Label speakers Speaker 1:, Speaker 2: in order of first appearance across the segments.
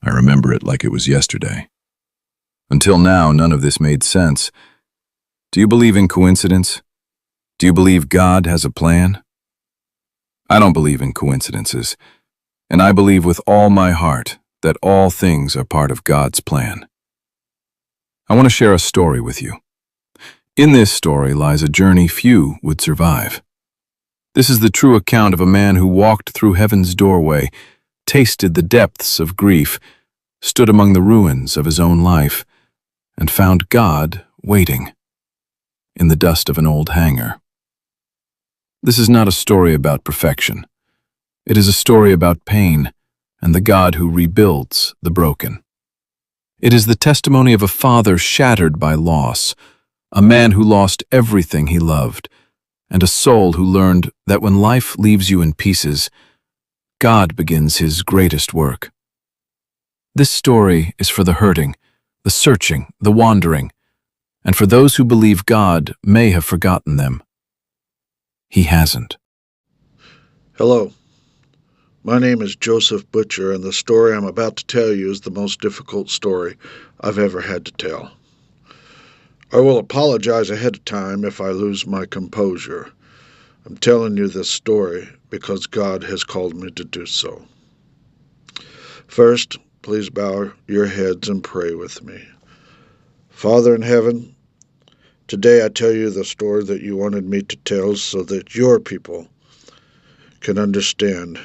Speaker 1: I remember it like it was yesterday. Until now, none of this made sense. Do you believe in coincidence? Do you believe God has a plan? I don't believe in coincidences, and I believe with all my heart that all things are part of God's plan. I want to share a story with you. In this story lies a journey few would survive. This is the true account of a man who walked through heaven's doorway, tasted the depths of grief, stood among the ruins of his own life, and found God waiting in the dust of an old hangar. This is not a story about perfection. It is a story about pain and the God who rebuilds the broken. It is the testimony of a father shattered by loss, a man who lost everything he loved, and a soul who learned that when life leaves you in pieces, God begins his greatest work. This story is for the hurting, the searching, the wandering, and for those who believe God may have forgotten them. He hasn't.
Speaker 2: Hello, my name is Joseph Butcher, and the story I'm about to tell you is the most difficult story I've ever had to tell. I will apologize ahead of time if I lose my composure. I'm telling you this story because God has called me to do so. First, please bow your heads and pray with me. Father in heaven, today I tell you the story that you wanted me to tell so that your people can understand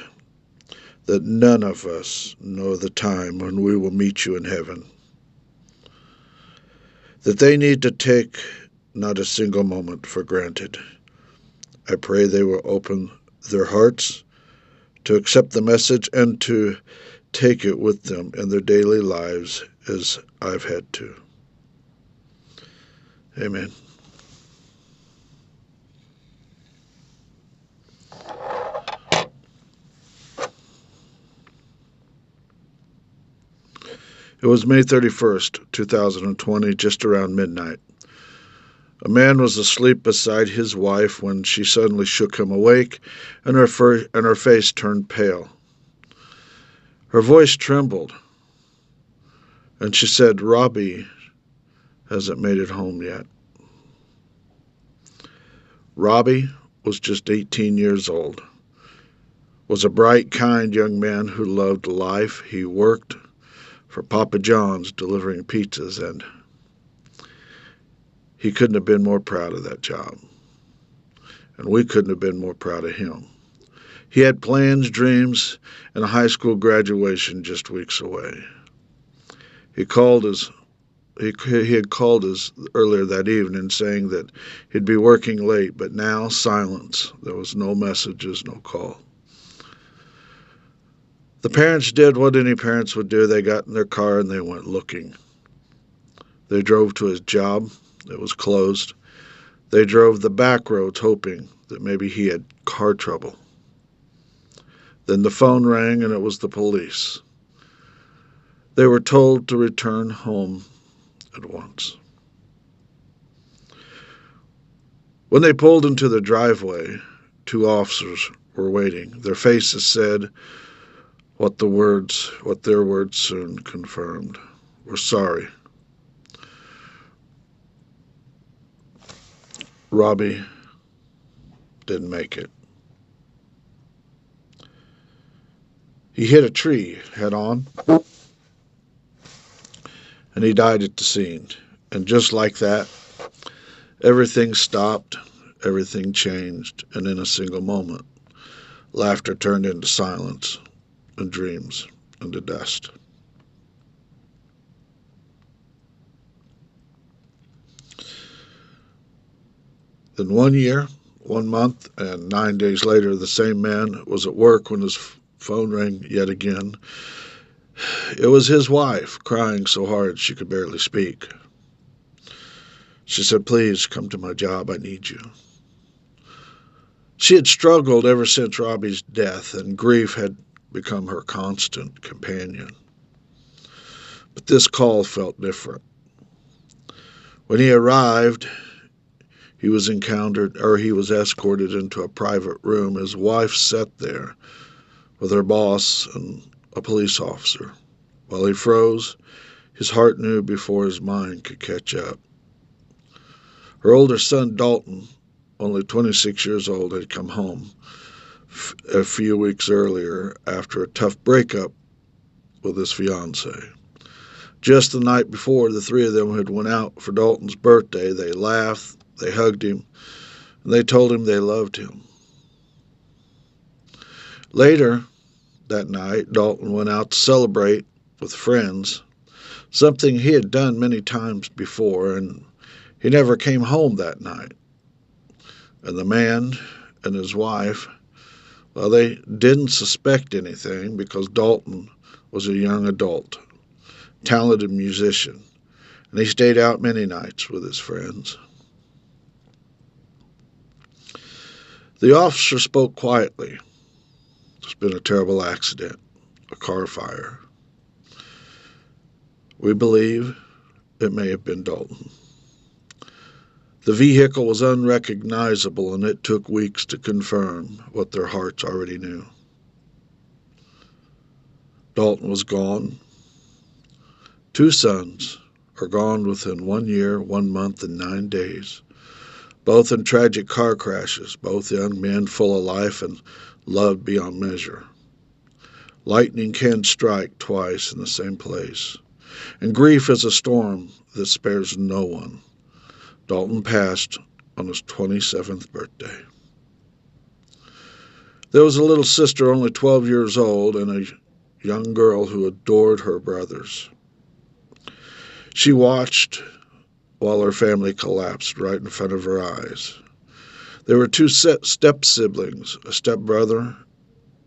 Speaker 2: that none of us know the time when we will meet you in heaven. That they need to take not a single moment for granted. I pray they will open their hearts to accept the message and to take it with them in their daily lives as I've had to. Amen. It was May 31st, 2020, just around midnight. A man was asleep beside his wife when she suddenly shook him awake, and her face turned pale. Her voice trembled, and she said, "Robbie hasn't made it home yet." Robbie was just 18 years old, was a bright, kind young man who loved life. He worked for Papa John's delivering pizzas, and he couldn't have been more proud of that job. And we couldn't have been more proud of him. He had plans, dreams, and a high school graduation just weeks away. He had called us earlier that evening saying that he'd be working late, but now silence. There was no messages, no call. The parents did what any parents would do. They got in their car and they went looking. They drove to his job. It was closed. They drove the back roads hoping that maybe he had car trouble. Then the phone rang and it was the police. They were told to return home at once. When they pulled into the driveway, two officers were waiting. Their faces said what their words soon confirmed. "We're sorry. Robbie didn't make it. He hit a tree head on, and he died at the scene." And just like that, everything stopped, everything changed, and in a single moment, laughter turned into silence, and dreams into dust. Then 1 year, 1 month, and 9 days later, the same man was at work when his phone rang yet again. It was his wife, crying so hard she could barely speak. She said, "Please come to my job, I need you." She had struggled ever since Robbie's death, and grief had become her constant companion. But this call felt different. When he arrived, he was escorted into a private room. His wife sat there with her boss and a police officer While he froze, his heart knew before his mind could catch up. Her older son, Dalton, only 26 years old, had come home a few weeks earlier after a tough breakup with his fiancée. Just the night before, the three of them had went out for Dalton's birthday. They laughed, they hugged him, and they told him they loved him. Later that night, Dalton went out to celebrate with friends, something he had done many times before, and he never came home that night. And the man and his wife, well, they didn't suspect anything because Dalton was a young adult, talented musician, and he stayed out many nights with his friends. The officer spoke quietly. There's been a terrible accident, a car fire. We believe it may have been Dalton. The vehicle was unrecognizable, and it took weeks to confirm what their hearts already knew. Dalton was gone. 2 sons are gone within 1 year, 1 month, and 9 days, both in tragic car crashes, both young men full of life and loved beyond measure. Lightning can strike twice in the same place, and grief is a storm that spares no one. Dalton passed on his 27th birthday. There was a little sister only 12 years old and a young girl who adored her brothers. She watched while her family collapsed right in front of her eyes. There were 2 step-siblings, a step-brother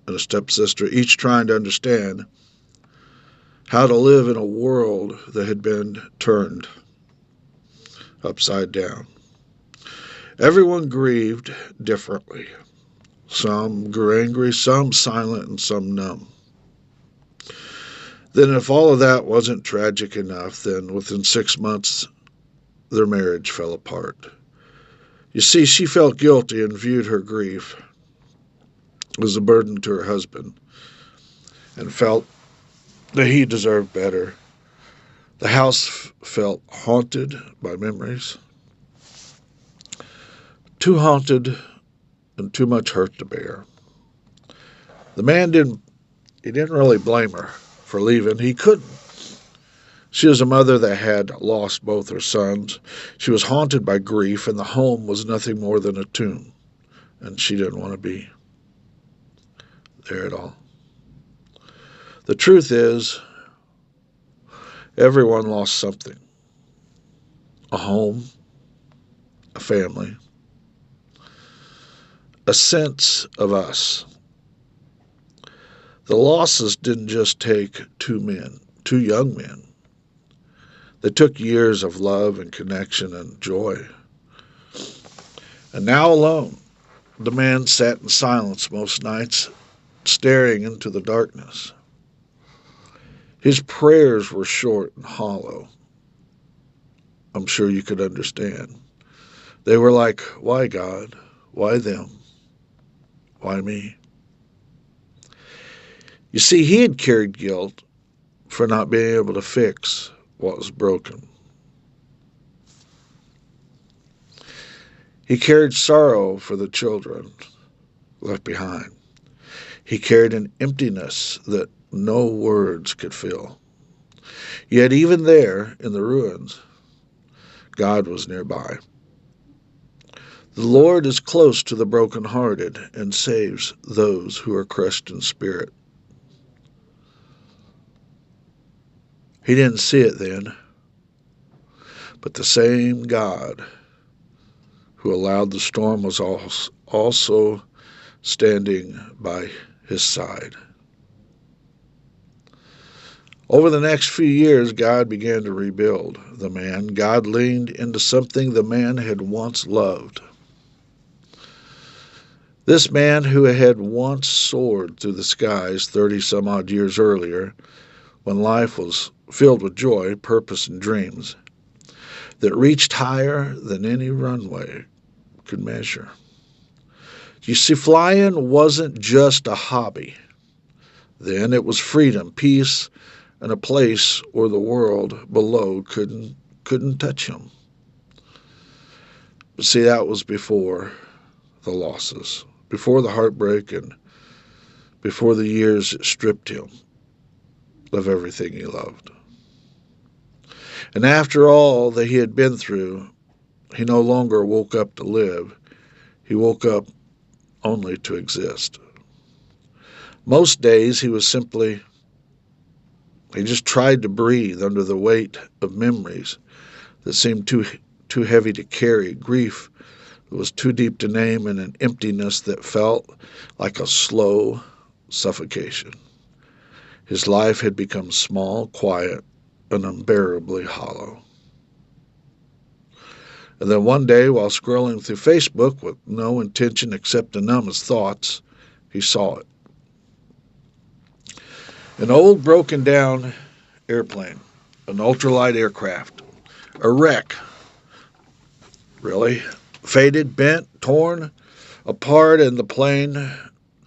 Speaker 2: and a step-sister, each trying to understand how to live in a world that had been turned upside down. Everyone grieved differently. Some grew angry, some silent, and some numb. Then if all of that wasn't tragic enough, then within 6 months, their marriage fell apart. You see, she felt guilty and viewed her grief as a burden to her husband and felt that he deserved better. The house felt haunted by memories, too haunted and too much hurt to bear. The man didn't really blame her for leaving. He couldn't. She was a mother that had lost both her sons. She was haunted by grief, and the home was nothing more than a tomb, and she didn't want to be there at all. The truth is, everyone lost something. A home, a family, a sense of us. The losses didn't just take 2 young men. They took years of love and connection and joy. And now alone, the man sat in silence most nights, staring into the darkness. His prayers were short and hollow. I'm sure you could understand. They were like, why God? Why them? Why me? You see, he had carried guilt for not being able to fix what was broken. He carried sorrow for the children left behind. He carried an emptiness that no words could fill. Yet even there, in the ruins, God was nearby. The Lord is close to the brokenhearted and saves those who are crushed in spirit. He didn't see it then, but the same God who allowed the storm was also standing by his side. Over the next few years, God began to rebuild the man. God leaned into something the man had once loved. This man who had once soared through the skies 30-some-odd years earlier, when life was filled with joy, purpose, and dreams that reached higher than any runway could measure. You see, flying wasn't just a hobby. Then it was freedom, peace, and a place where the world below couldn't touch him. But see, that was before the losses, before the heartbreak, and before the years that stripped him of everything he loved. And after all that he had been through, he no longer woke up to live. He woke up only to exist. Most days he just tried to breathe under the weight of memories that seemed too heavy to carry, grief that was too deep to name, and an emptiness that felt like a slow suffocation. His life had become small, quiet, and unbearably hollow. And then one day, while scrolling through Facebook with no intention except to numb his thoughts, he saw it. An old broken down airplane, an ultralight aircraft, a wreck, really, faded, bent, torn apart, and it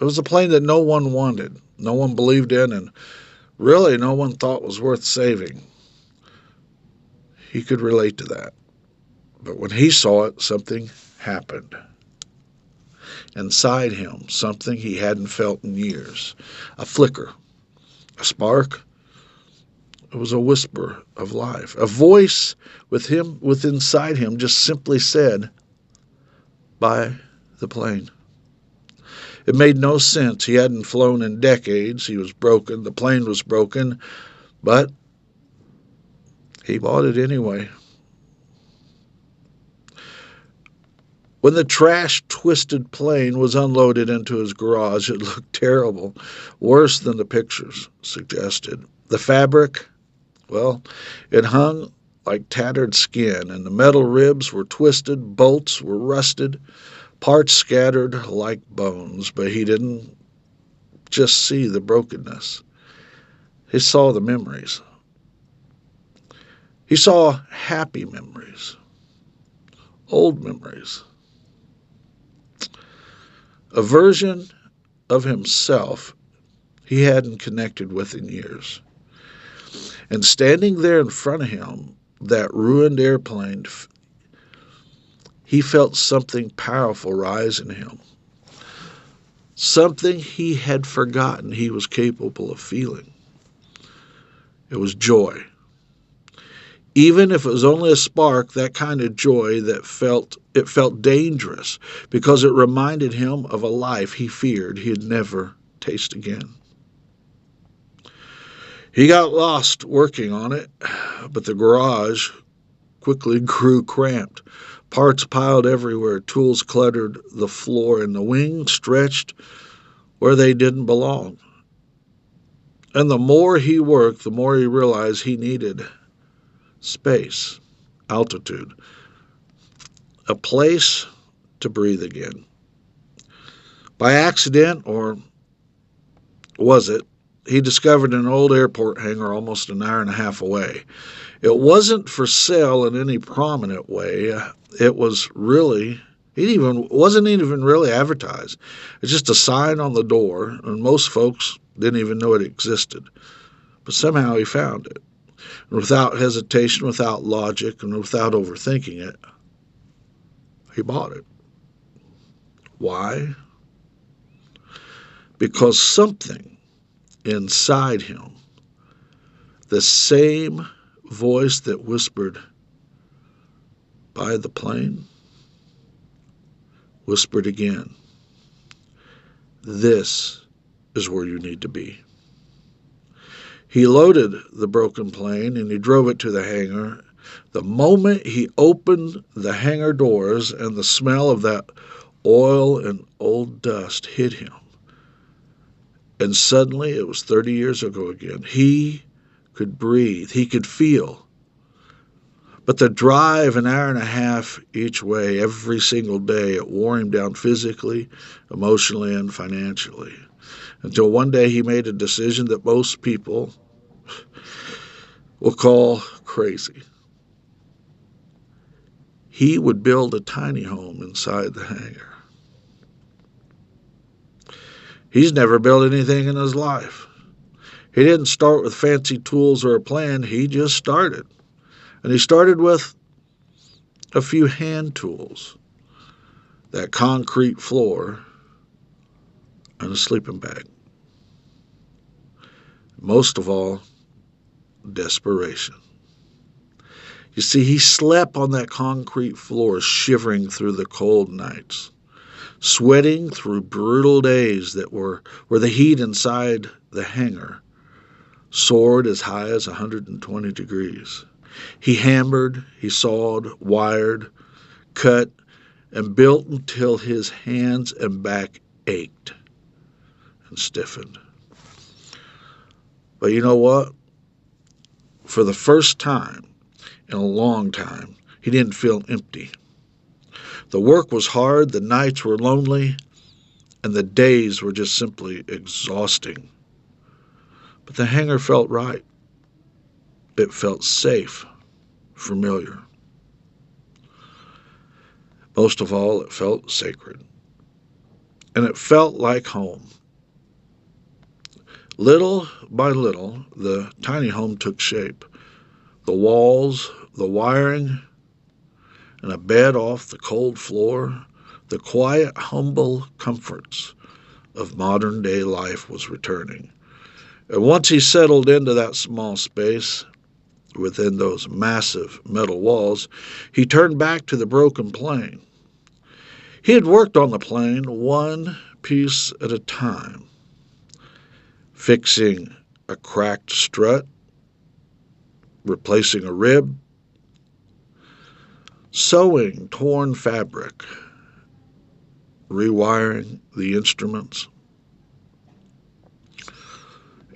Speaker 2: was a plane that no one wanted, no one believed in, and really no one thought was worth saving. He could relate to that. But when he saw it, something happened. Inside him, something he hadn't felt in years. A flicker, a spark. It was a whisper of life. A voice within inside him just simply said, "Buy the plane." It made no sense. He hadn't flown in decades. He was broken. The plane was broken. But he bought it anyway. When the trash-twisted plane was unloaded into his garage, it looked terrible, worse than the pictures suggested. The fabric, well, it hung like tattered skin, and the metal ribs were twisted, bolts were rusted, parts scattered like bones. But he didn't just see the brokenness. He saw the memories. He saw happy memories, old memories. A version of himself he hadn't connected with in years. And standing there in front of him, that ruined airplane, he felt something powerful rise in him. Something he had forgotten he was capable of feeling. It was joy. Even if it was only a spark, that kind of joy that felt dangerous because it reminded him of a life he feared he'd never taste again. He got lost working on it, but the garage quickly grew cramped. Parts piled everywhere, tools cluttered the floor, and the wings stretched where they didn't belong. And the more he worked, the more he realized he needed space, altitude, a place to breathe again. By accident, or was it, he discovered an old airport hangar almost an hour and a half away. It wasn't for sale in any prominent way. It was really, wasn't even really advertised. It's just a sign on the door, and most folks didn't even know it existed. But somehow he found it. And without hesitation, without logic, and without overthinking it, he bought it. Why? Because something inside him, the same voice that whispered, "Buy the plane," whispered again, "This is where you need to be." He loaded the broken plane and he drove it to the hangar. The moment he opened the hangar doors and the smell of that oil and old dust hit him, and suddenly it was 30 years ago again. He could breathe. He could feel. But the drive, an hour and a half each way, every single day, it wore him down physically, emotionally, and financially. Until one day he made a decision that most people will call crazy. He would build a tiny home inside the hangar. He's never built anything in his life. He didn't start with fancy tools or a plan. He just started. And he started with a few hand tools, that concrete floor, and a sleeping bag. Most of all, desperation. You see, he slept on that concrete floor, shivering through the cold nights, sweating through brutal days where the heat inside the hangar soared as high as 120 degrees. He hammered, he sawed, wired, cut, and built until his hands and back ached and stiffened. But you know what? For the first time in a long time, he didn't feel empty. The work was hard, the nights were lonely, and the days were just simply exhausting. But the hangar felt right. It felt safe, familiar. Most of all, it felt sacred. And it felt like home. Little by little, the tiny home took shape. The walls, the wiring, and a bed off the cold floor, the quiet, humble comforts of modern-day life was returning. And once he settled into that small space, within those massive metal walls, he turned back to the broken plane. He had worked on the plane one piece at a time, fixing a cracked strut, replacing a rib, sewing torn fabric, rewiring the instruments,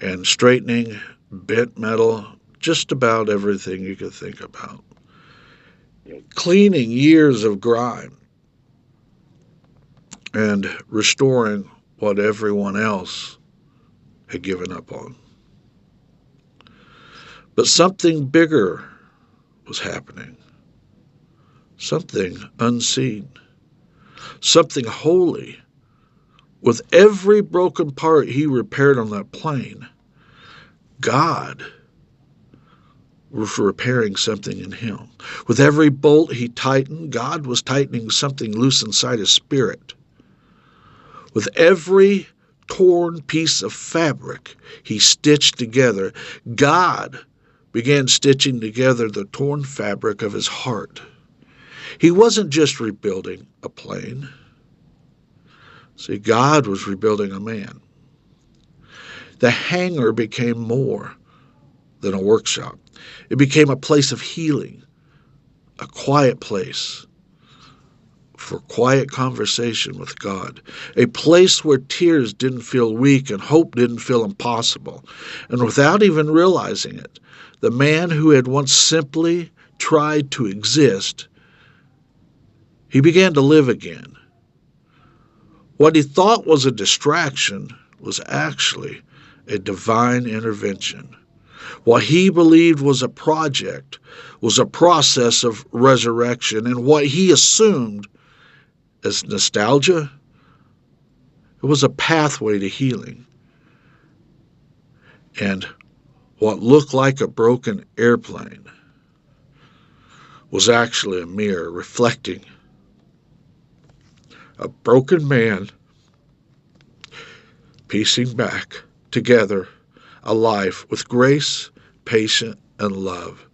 Speaker 2: and straightening bent metal, just about everything you could think about. Cleaning years of grime and restoring what everyone else had given up on. But something bigger was happening, something unseen, something holy. With every broken part he repaired on that plane, God was repairing something in him. With every bolt he tightened, God was tightening something loose inside his spirit. With every torn piece of fabric he stitched together, God began stitching together the torn fabric of his heart. He wasn't just rebuilding a plane. See, God was rebuilding a man. The hangar became more than a workshop. It became a place of healing, a quiet place for quiet conversation with God, a place where tears didn't feel weak and hope didn't feel impossible. And without even realizing it, the man who had once simply tried to exist, he began to live again. What he thought was a distraction was actually a divine intervention. What he believed was a project was a process of resurrection, and what he assumed as nostalgia, it was a pathway to healing. And what looked like a broken airplane was actually a mirror reflecting a broken man piecing back together a life with grace, patience, and love.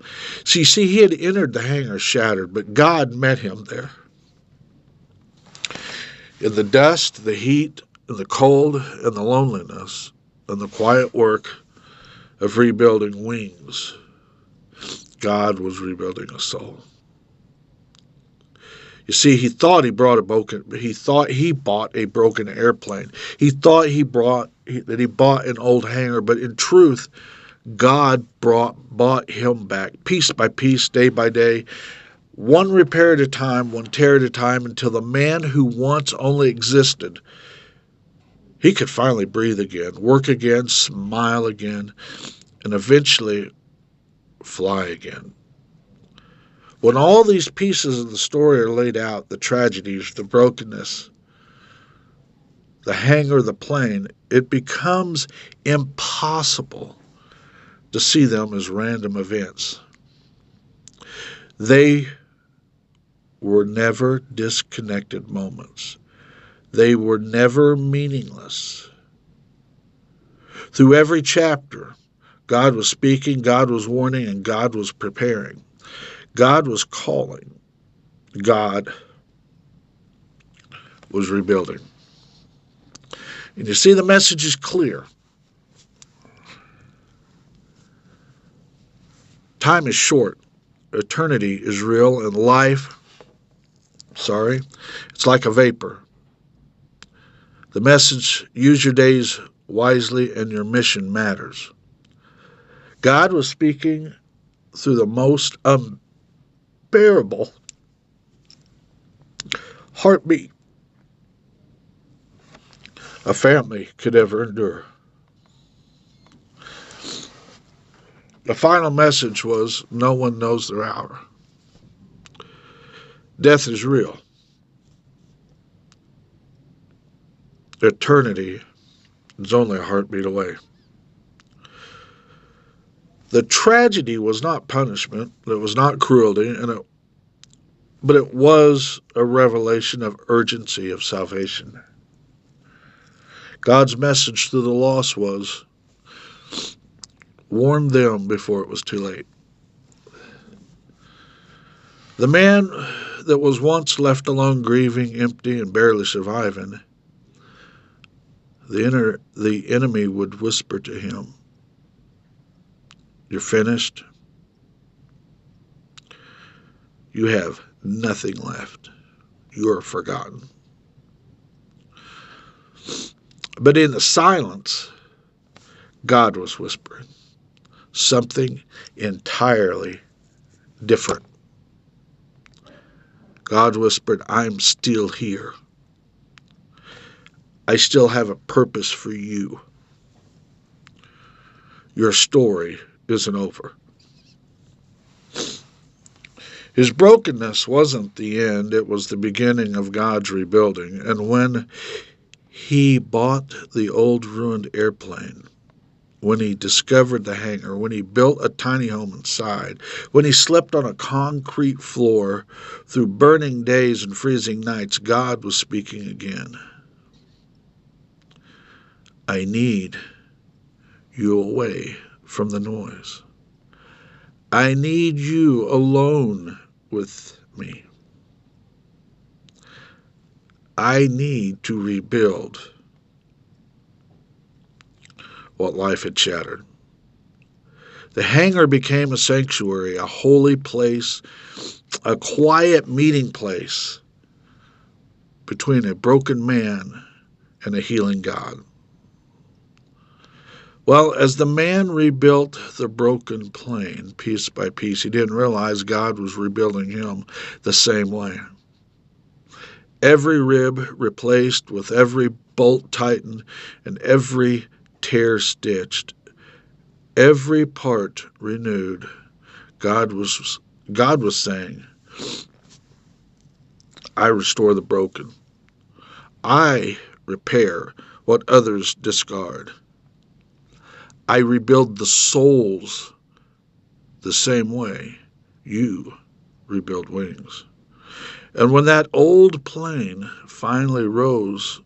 Speaker 2: See, he had entered the hangar shattered, but God met him there. In the dust, the heat, and the cold, and the loneliness, and the quiet work of rebuilding wings, God was rebuilding a soul. You see, he thought he bought a broken airplane. He thought that he bought an old hangar, but in truth, God bought him back, piece by piece, day by day, one repair at a time, one tear at a time, until the man who once only existed, he could finally breathe again, work again, smile again, and eventually fly again. When all these pieces of the story are laid out, the tragedies, the brokenness, the hangar, the plane, it becomes impossible to see them as random events. They were never disconnected moments. They were never meaningless. Through every chapter, God was speaking, God was warning, and God was preparing. God was calling. God was rebuilding. And you see, the message is clear. Time is short. Eternity is real, and life, it's like a vapor. The message, use your days wisely and your mission matters. God was speaking through the most unbearable heartbeat a family could ever endure. The final message was, no one knows their hour. Death is real. Eternity is only a heartbeat away. The tragedy was not punishment, it was not cruelty, but it was a revelation of urgency of salvation. God's message to the lost was, warn them before it was too late. The man that was once left alone, grieving, empty, and barely surviving, the enemy would whisper to him, you're finished. You have nothing left. You are forgotten. But in the silence, God was whispering something entirely different. God whispered, I'm still here. I still have a purpose for you. Your story isn't over. His brokenness wasn't the end, it was the beginning of God's rebuilding. And when he bought the old ruined airplane, when he discovered the hangar, when he built a tiny home inside, when he slept on a concrete floor through burning days and freezing nights, God was speaking again. I need you away from the noise. I need you alone with me. I need to rebuild what life had shattered. The hangar became a sanctuary, a holy place, a quiet meeting place between a broken man and a healing God. Well, as the man rebuilt the broken plane piece by piece, he didn't realize God was rebuilding him the same way. Every rib replaced with every bolt tightened and every tear stitched, every part renewed. God was saying, I restore the broken. I repair what others discard. I rebuild the souls the same way you rebuild wings. And when that old plane finally rose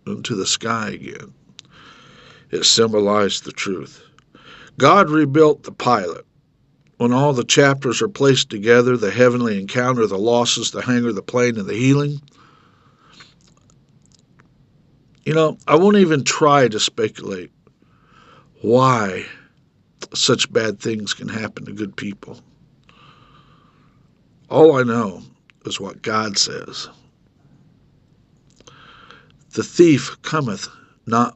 Speaker 2: into the sky again, it symbolized the truth. God rebuilt the pilot. When all the chapters are placed together, the heavenly encounter, the losses, the hangar, the plane, and the healing, I won't even try to speculate why such bad things can happen to good people. All I know is what God says. The thief cometh not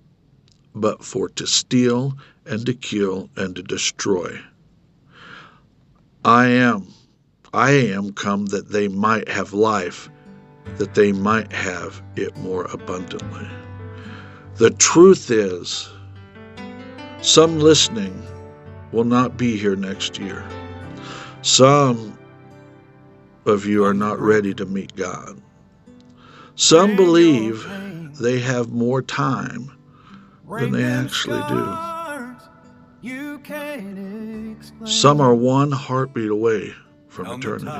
Speaker 2: but for to steal and to kill and to destroy. I am come that they might have life, that they might have it more abundantly. The truth is, some listening will not be here next year. Some of you are not ready to meet God. Some believe they have more time than they actually do. Some are one heartbeat away from eternity.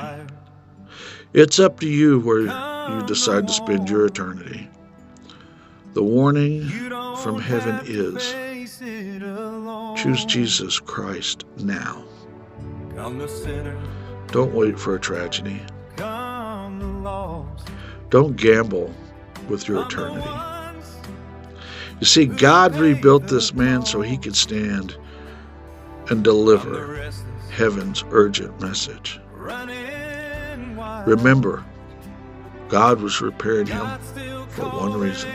Speaker 2: It's up to you where you decide to spend your eternity. The warning from heaven is, choose Jesus Christ now. Don't wait for a tragedy. Don't gamble with your eternity. You see, God rebuilt this man so he could stand and deliver heaven's urgent message. Remember, God was repairing him for one reason,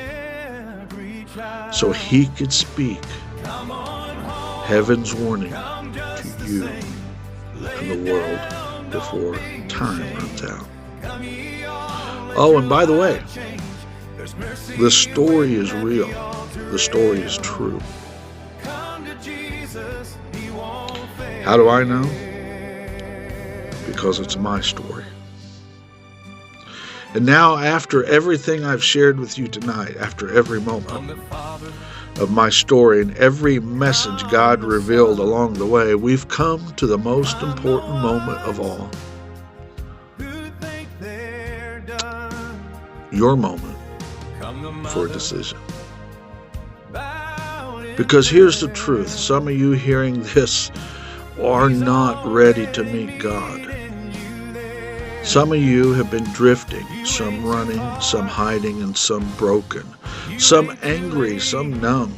Speaker 2: so he could speak heaven's warning to you and the world before time runs out. Oh, and by the way, the story is real. The story is true. How do I know? Because it's my story. And now, after everything I've shared with you tonight, after every moment of my story and every message God revealed along the way, we've come to the most important moment of all. Your moment for a decision. Because here's the truth. Some of you hearing this are not ready to meet God. Some of you have been drifting, some running, some hiding, and some broken, some angry, some numb.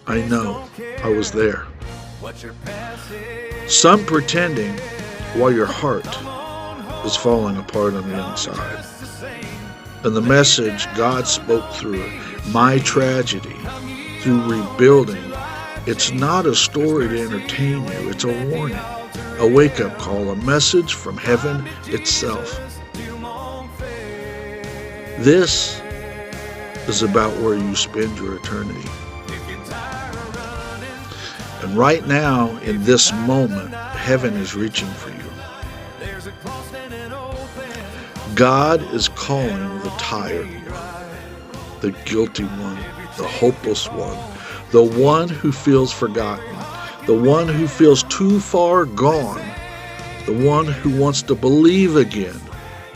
Speaker 2: I know, I was there. Some pretending while your heart is falling apart on the inside. And the message God spoke through it, my tragedy, through rebuilding, it's not a story to entertain you, it's a warning. A wake-up call, a message from heaven itself. This is about where you spend your eternity. And right now, in this moment, heaven is reaching for you. God is calling the tired one, the guilty one, the hopeless one, the one who feels forgotten, the one who feels too far gone, the one who wants to believe again,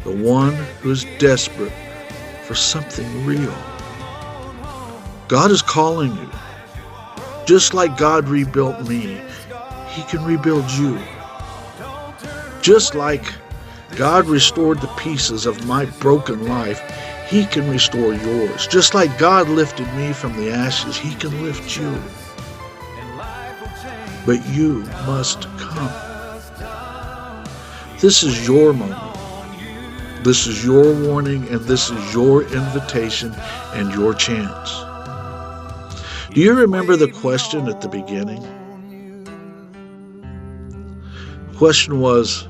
Speaker 2: the one who is desperate for something real. God is calling you. Just like God rebuilt me, He can rebuild you. Just like God restored the pieces of my broken life, He can restore yours. Just like God lifted me from the ashes, He can lift you. But you must come. This is your moment. This is your warning, and this is your invitation and your chance. Do you remember the question at the beginning? The question was,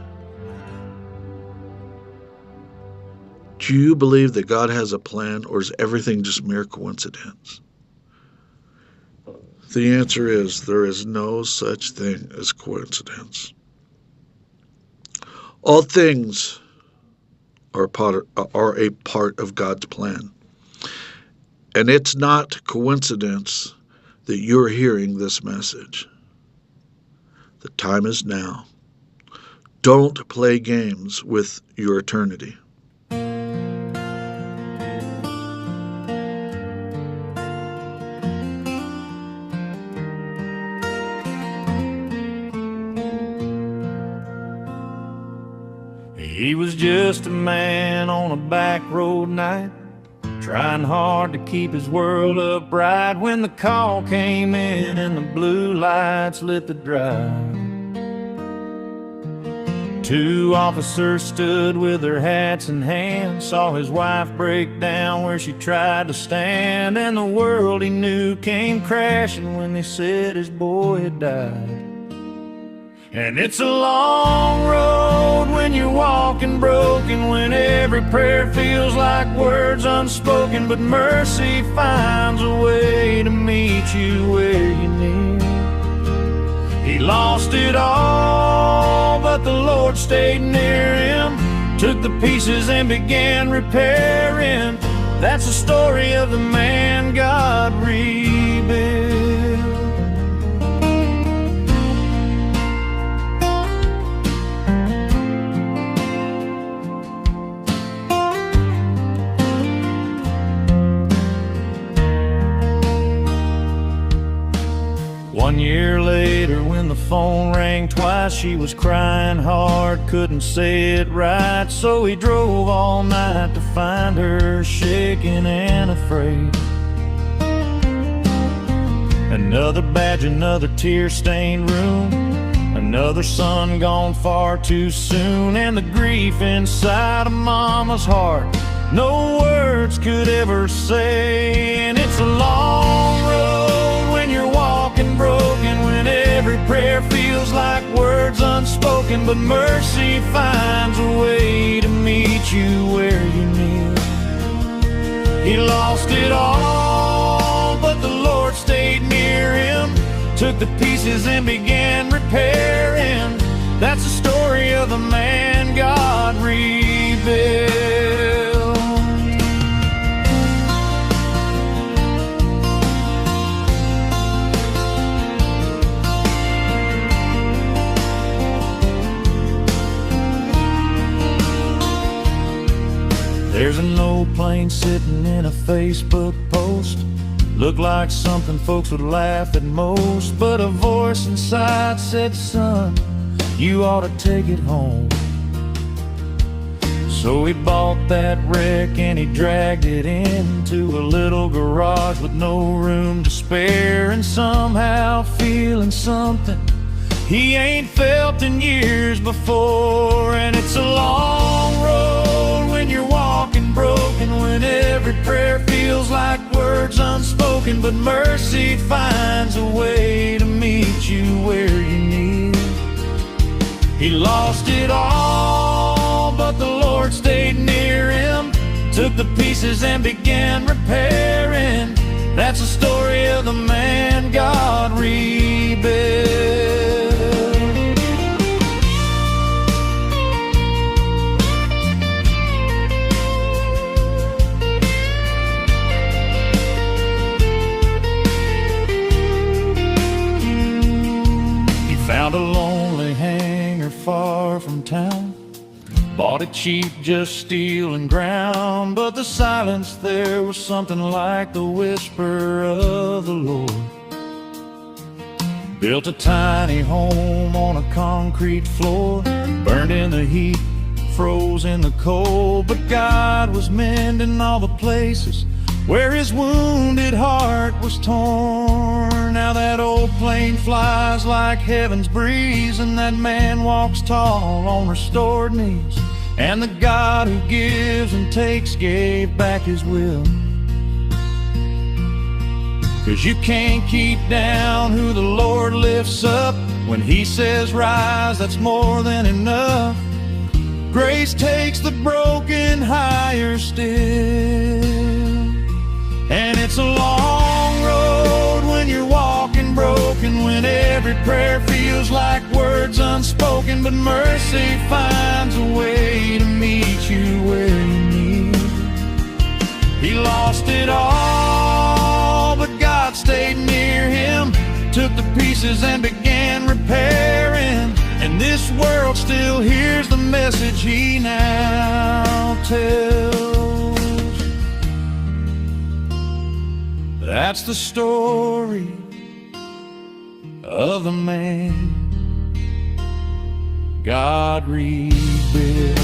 Speaker 2: do you believe that God has a plan, or is everything just mere coincidence? The answer is, there is no such thing as coincidence. All things are a part of God's plan. And it's not coincidence that you're hearing this message. The time is now. Don't play games with your eternity.
Speaker 3: He was just a man on a back road night, trying hard to keep his world upright, when the call came in and the blue lights lit the drive. Two officers stood with their hats in hand, saw his wife break down where she tried to stand, and the world he knew came crashing when they said his boy had died. And it's a long road when you're walking broken, when every prayer feels like words unspoken, but mercy finds a way to meet you where you need. He lost it all, but the Lord stayed near him, took the pieces and began repairing. That's the story of the man God rebuilt. year later, when the phone rang twice, she was crying hard, couldn't say it right. So he drove all night to find her, shaking and afraid. Another badge, another tear-stained room, another son gone far too soon, and the grief inside of Mama's heart no words could ever say. And it's a long road when you're walking broken, when every prayer feels like words unspoken, but mercy finds a way to meet you where you kneel. He lost it all, but the Lord stayed near him, took the pieces and began repairing. That's the story of the man God rebuilt. There's an old plane sitting in a Facebook post, looked like something folks would laugh at most, but a voice inside said, son, you ought to take it home. So he bought that wreck and he dragged it into a little garage with no room to spare, and somehow feeling something he ain't felt in years before. And it's a long road when you're walking broken, when every prayer feels like words unspoken, but mercy finds a way to meet you where you need. He lost it all, but the Lord stayed near him, took the pieces and began repairing. That's the story of the man God rebuilt. Found a lonely hangar far from town, bought it cheap, just steel and ground, but the silence there was something like the whisper of the Lord. Built a tiny home on a concrete floor, burned in the heat, froze in the cold, but God was mending all the places where his wounded heart was torn. Now that old plane flies like heaven's breeze, and that man walks tall on restored knees, and the God who gives and takes gave back his will. 'Cause you can't keep down who the Lord lifts up. When he says rise, that's more than enough. Grace takes the broken higher still. And it's a long road when you're walking broken, when every prayer feels like words unspoken, but mercy finds a way to meet you where you need. He lost it all, but God stayed near him, took the pieces and began repairing. And this world still hears the message he now tells. That's the story of the man God rebuilt.